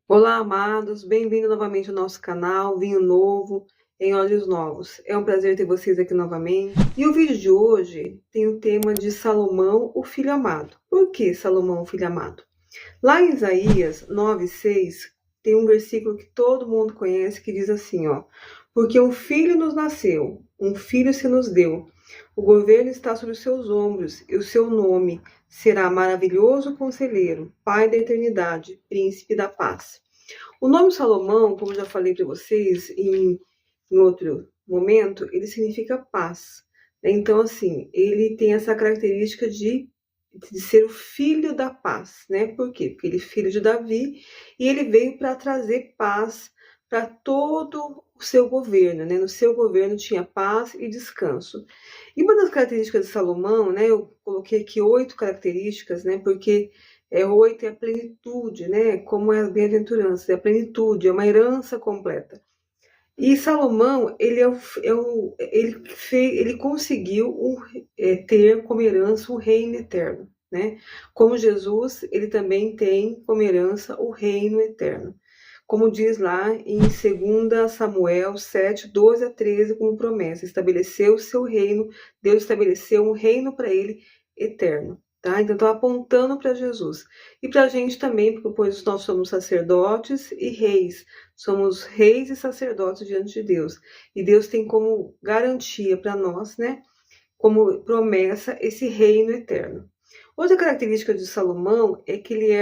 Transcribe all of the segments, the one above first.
Olá, amados, bem-vindo novamente ao nosso canal Vinho Novo em Olhos Novos. É um prazer ter vocês aqui novamente. E o vídeo de hoje tem o tema de Salomão, o filho amado. Por que Salomão, o filho amado? Lá em Isaías 9:6 tem um versículo que todo mundo conhece que diz assim, ó: porque um filho nos nasceu, um filho se nos deu. O governo está sobre os seus ombros e o seu nome será maravilhoso conselheiro, pai da eternidade, príncipe da paz. O nome Salomão, como já falei para vocês em outro momento, ele significa paz. Então, assim, ele tem essa característica de ser o filho da paz, né? Por quê? Porque ele é filho de Davi e ele veio para trazer paz para todo o seu governo, né? No seu governo tinha paz e descanso. E uma das características de Salomão, né? Eu coloquei aqui 8 características, né? Porque 8 é a plenitude, né? Como é a bem-aventurança, é a plenitude, é uma herança completa. E Salomão, ele conseguiu ter como herança o reino eterno, né? Como Jesus, ele também tem como herança o reino eterno. Como diz lá em 2 Samuel 7, 12 a 13, como promessa, estabeleceu o seu reino, Deus estabeleceu um reino para ele eterno. Tá? Então, estou apontando para Jesus. E para a gente também, porque pois nós somos sacerdotes e reis. Somos reis e sacerdotes diante de Deus. E Deus tem como garantia para nós, né? Como promessa, esse reino eterno. Outra característica de Salomão é que ele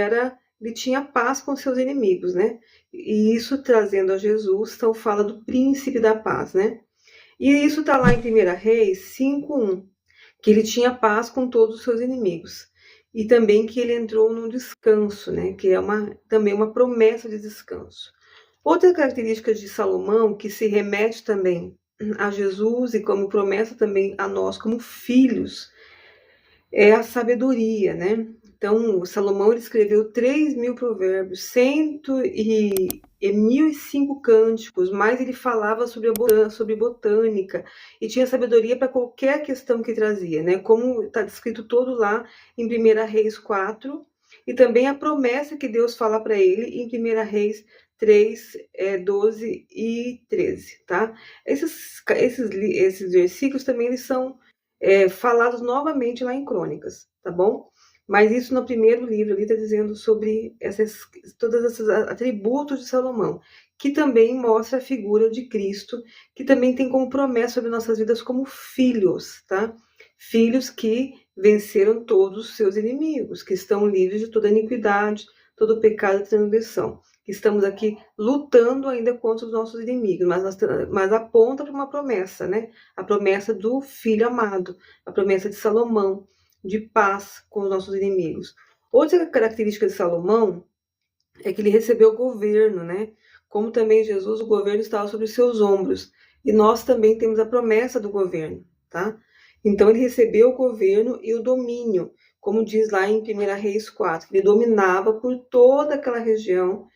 tinha paz com seus inimigos, né? E isso trazendo a Jesus, então fala do príncipe da paz, né? E isso está lá em 1 Reis 5:1, que ele tinha paz com todos os seus inimigos. E também que ele entrou num descanso, né? Que é também uma promessa de descanso. Outra característica de Salomão, que se remete também a Jesus e como promessa também a nós como filhos, é a sabedoria, né? Então, Salomão ele escreveu 3.000 provérbios, 1.005 cânticos, mas ele falava sobre botânica e tinha sabedoria para qualquer questão que trazia, né? Como está descrito todo lá em 1 Reis 4, e também a promessa que Deus fala para ele em 1 Reis 3, 12 e 13, tá? Esses versículos também eles são falados novamente lá em Crônicas, tá bom? Mas isso no primeiro livro ali está dizendo sobre todos esses atributos de Salomão, que também mostra a figura de Cristo, que também tem como promessa sobre nossas vidas como filhos, tá? Filhos que venceram todos os seus inimigos, que estão livres de toda iniquidade, todo pecado e transgressão. Estamos aqui lutando ainda contra os nossos inimigos, mas aponta para uma promessa, né? A promessa do filho amado, a promessa de Salomão, de paz com os nossos inimigos. Outra característica de Salomão é que ele recebeu o governo, né? Como também Jesus, o governo estava sobre os seus ombros. E nós também temos a promessa do governo, tá? Então ele recebeu o governo e o domínio, como diz lá em 1 Reis 4, ele dominava por toda aquela região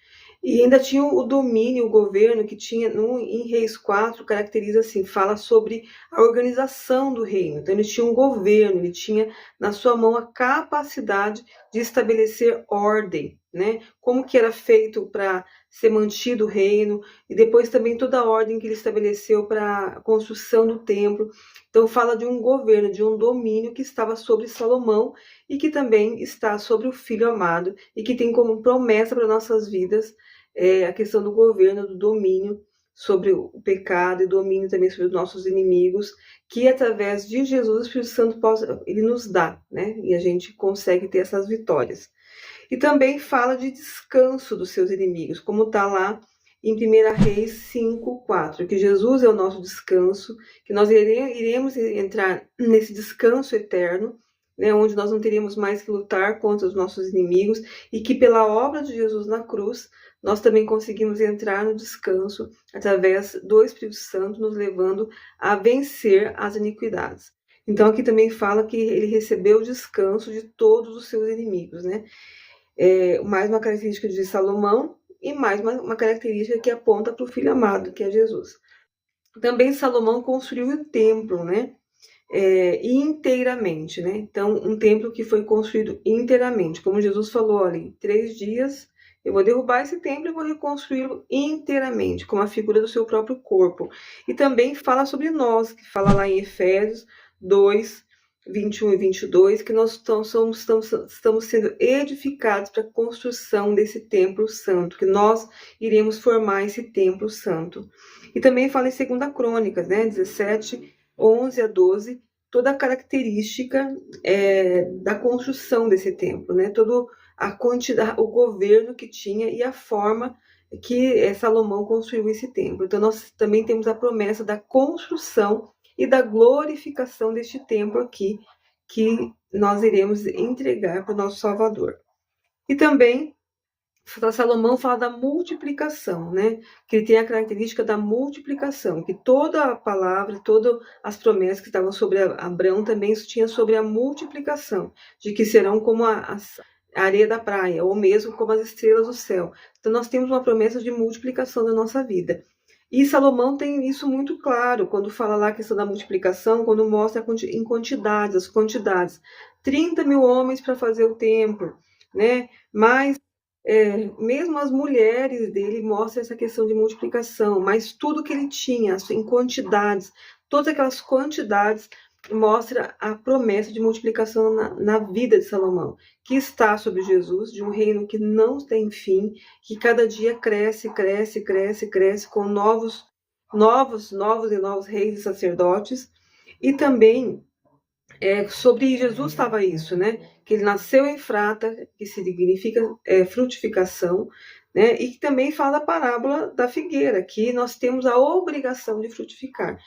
e ainda tinha o domínio, o governo que tinha em Reis 4, caracteriza assim, fala sobre a organização do reino. Então ele tinha um governo, ele tinha na sua mão a capacidade de estabelecer ordem, né? Como que era feito para ser mantido o reino, e depois também toda a ordem que ele estabeleceu para a construção do templo. Então fala de um governo, de um domínio que estava sobre Salomão e que também está sobre o Filho amado e que tem como promessa para nossas vidas a questão do governo, do domínio sobre o pecado e domínio também sobre os nossos inimigos, que através de Jesus o Espírito Santo ele nos dá, né? E a gente consegue ter essas vitórias. E também fala de descanso dos seus inimigos, como está lá em 1 Reis 5:4, que Jesus é o nosso descanso, que nós iremos entrar nesse descanso eterno, né, onde nós não teríamos mais que lutar contra os nossos inimigos, e que pela obra de Jesus na cruz, nós também conseguimos entrar no descanso através do Espírito Santo, nos levando a vencer as iniquidades. Então aqui também fala que ele recebeu o descanso de todos os seus inimigos, né? Mais uma característica de Salomão e mais uma característica que aponta para o Filho amado, que é Jesus. Também Salomão construiu o templo, né? Inteiramente, né? Então, um templo que foi construído inteiramente, como Jesus falou ali, 3 dias Eu vou derrubar esse templo e vou reconstruí-lo inteiramente, com a figura do seu próprio corpo. E também fala sobre nós, que fala lá em Efésios 2, 21 e 22, que nós estamos sendo edificados para a construção desse templo santo, que nós iremos formar esse templo santo. E também fala em 2 Crônicas, né, 17, 11 a 12, toda a característica da construção desse templo, né, todo a quantidade, o governo que tinha e a forma que Salomão construiu esse templo. Então nós também temos a promessa da construção e da glorificação deste templo aqui, que nós iremos entregar para o nosso Salvador. E também Salomão fala da multiplicação, né? Que ele tem a característica da multiplicação, que toda a palavra, todas as promessas que estavam sobre Abraão também tinha sobre a multiplicação, de que serão como a areia da praia, ou mesmo como as estrelas do céu. Então nós temos uma promessa de multiplicação da nossa vida. E Salomão tem isso muito claro, quando fala lá a questão da multiplicação, quando mostra em quantidades, as quantidades. 30 mil homens para fazer o templo, né? Mas mesmo as mulheres dele mostram essa questão de multiplicação, mas tudo que ele tinha, em quantidades, todas aquelas quantidades, mostra a promessa de multiplicação na vida de Salomão, que está sobre Jesus, de um reino que não tem fim, que cada dia cresce, cresce, cresce, cresce, com novos reis e sacerdotes. E também sobre Jesus estava isso, né? Que ele nasceu em Efrata, que significa frutificação, né? E que também fala a parábola da figueira, que nós temos a obrigação de frutificar,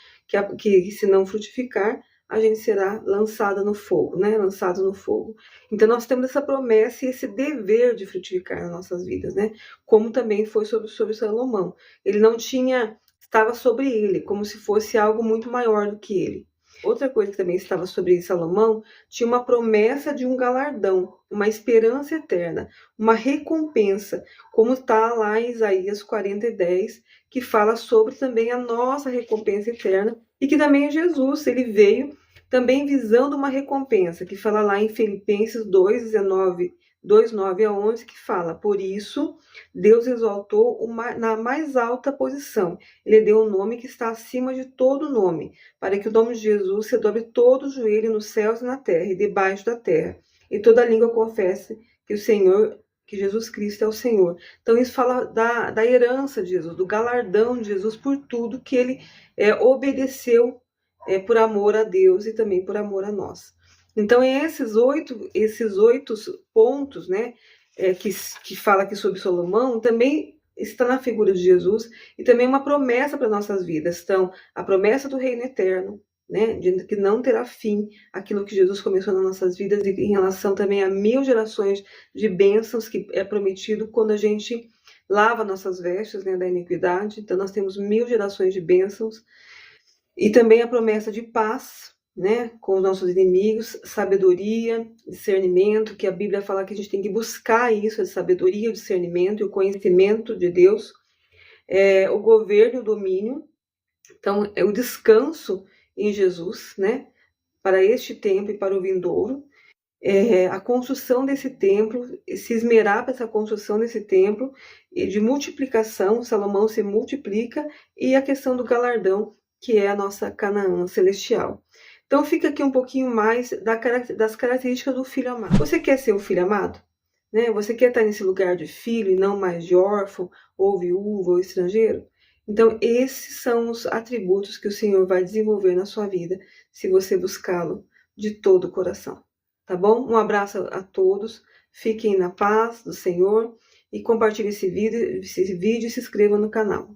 que se não frutificar, a gente será lançada no fogo, né? Lançado no fogo. Então nós temos essa promessa e esse dever de frutificar nas nossas vidas, né? Como também foi sobre Salomão. Ele não tinha, estava sobre ele, como se fosse algo muito maior do que ele. Outra coisa que também estava sobre Salomão, tinha uma promessa de um galardão, uma esperança eterna, uma recompensa, como está lá em Isaías 40:10, que fala sobre também a nossa recompensa eterna, e que também Jesus, ele veio também visando uma recompensa, que fala lá em Filipenses 2:9 a 11, que fala: por isso Deus exaltou na mais alta posição, ele deu um nome que está acima de todo nome, para que o nome de Jesus se dobre todo o joelho nos céus e na terra e debaixo da terra, e toda língua confesse que que Jesus Cristo é o Senhor. Então isso fala da herança de Jesus, do galardão de Jesus por tudo que ele obedeceu por amor a Deus e também por amor a nós. Então esses oito pontos, né, que fala aqui sobre Salomão, também está na figura de Jesus e também uma promessa para nossas vidas. Então, a promessa do reino eterno, né, de que não terá fim aquilo que Jesus começou nas nossas vidas, e em relação também a 1000 gerações de bênçãos que é prometido quando a gente lava nossas vestes, né, da iniquidade. Então nós temos 1000 gerações de bênçãos e também a promessa de paz, né, com os nossos inimigos, sabedoria, discernimento, que a Bíblia fala que a gente tem que buscar isso, a sabedoria, o discernimento e o conhecimento de Deus, o governo e o domínio. Então, é o descanso em Jesus, né, para este tempo e para o vindouro, a construção desse templo, se esmerar para essa construção desse templo, e de multiplicação, Salomão se multiplica, e a questão do galardão, que é a nossa Canaã celestial. Então fica aqui um pouquinho mais das características do filho amado. Você quer ser o filho amado? Né? Você quer estar nesse lugar de filho e não mais de órfão, ou viúva, ou estrangeiro? Então esses são os atributos que o Senhor vai desenvolver na sua vida, se você buscá-lo de todo o coração. Tá bom? Um abraço a todos, fiquem na paz do Senhor e compartilhem esse vídeo e se inscrevam no canal.